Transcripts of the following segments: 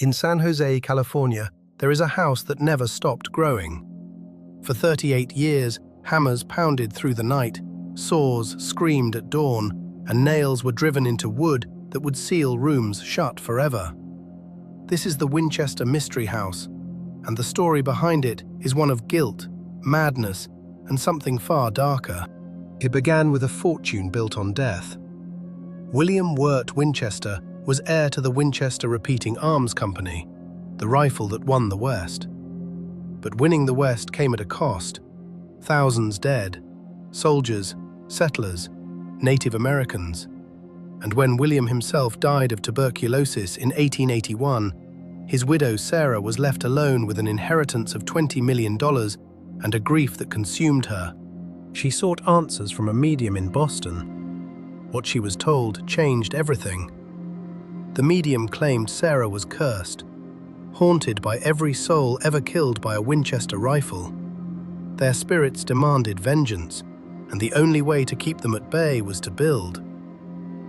In San Jose, California, there is a house that never stopped growing. For 38 years, hammers pounded through the night, saws screamed at dawn, and nails were driven into wood that would seal rooms shut forever. This is the Winchester Mystery House, and the story behind it is one of guilt, madness, and something far darker. It began with a fortune built on death. William Wirt Winchester was heir to the Winchester Repeating Arms Company, the rifle that won the West. But winning the West came at a cost. Thousands dead, soldiers, settlers, Native Americans. And when William himself died of tuberculosis in 1881, his widow Sarah was left alone with an inheritance of $20 million and a grief that consumed her. She sought answers from a medium in Boston. What she was told changed everything. The medium claimed Sarah was cursed, haunted by every soul ever killed by a Winchester rifle. Their spirits demanded vengeance, and the only way to keep them at bay was to build.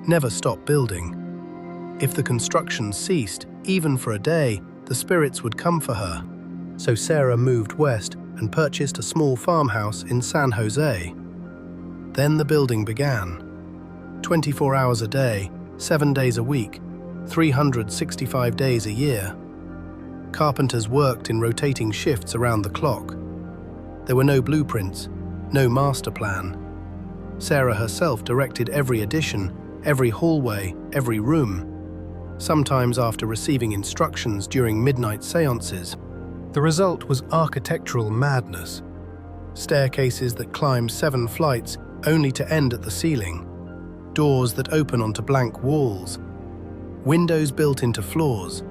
Never stop building. If the construction ceased, even for a day, the spirits would come for her. So Sarah moved west and purchased a small farmhouse in San Jose. Then the building began. 24 hours a day, 7 days a week, 365 days a year. Carpenters worked in rotating shifts around the clock. There were no blueprints, no master plan. Sarah herself directed every addition, every hallway, every room, sometimes after receiving instructions during midnight seances. The result was architectural madness. Staircases that climb 7 flights only to end at the ceiling. Doors that open onto blank walls. Windows built into floors.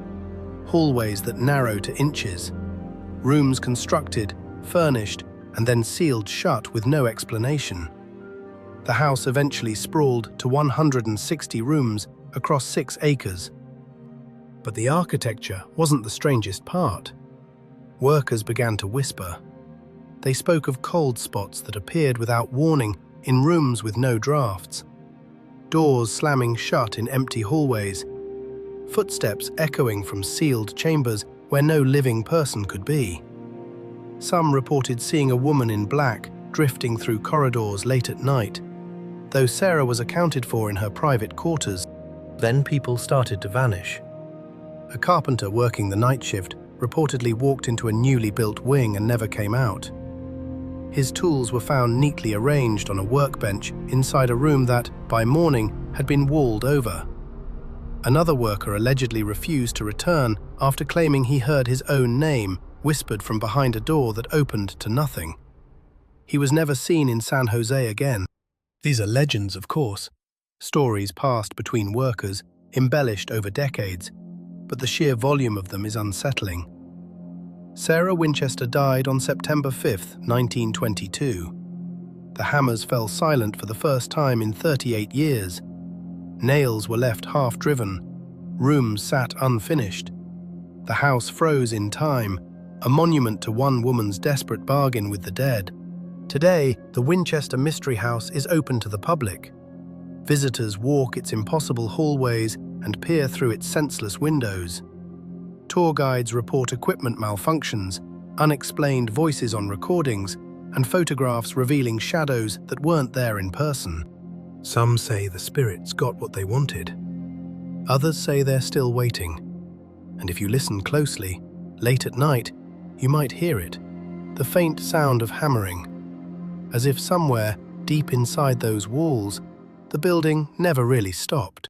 Hallways that narrow to inches. Rooms constructed, furnished, and then sealed shut with no explanation. The house eventually sprawled to 160 rooms across 6 acres. But the architecture wasn't the strangest part. Workers began to whisper. They spoke of cold spots that appeared without warning in rooms with no drafts. Doors slamming shut in empty hallways. Footsteps echoing from sealed chambers where no living person could be. Some reported seeing a woman in black drifting through corridors late at night, though Sarah was accounted for in her private quarters. Then people started to vanish. A carpenter working the night shift reportedly walked into a newly built wing and never came out. His tools were found neatly arranged on a workbench inside a room that, by morning, had been walled over. Another worker allegedly refused to return after claiming he heard his own name whispered from behind a door that opened to nothing. He was never seen in San Jose again. These are legends, of course, stories passed between workers, embellished over decades, but the sheer volume of them is unsettling. Sarah Winchester died on September 5, 1922. The hammers fell silent for the first time in 38 years. Nails were left half-driven. Rooms sat unfinished. The house froze in time, a monument to one woman's desperate bargain with the dead. Today, the Winchester Mystery House is open to the public. Visitors walk its impossible hallways and peer through its senseless windows. Tour guides report equipment malfunctions, unexplained voices on recordings, and photographs revealing shadows that weren't there in person. Some say the spirits got what they wanted. Others say they're still waiting. And if you listen closely, late at night, you might hear it, the faint sound of hammering. As if somewhere, deep inside those walls, the building never really stopped.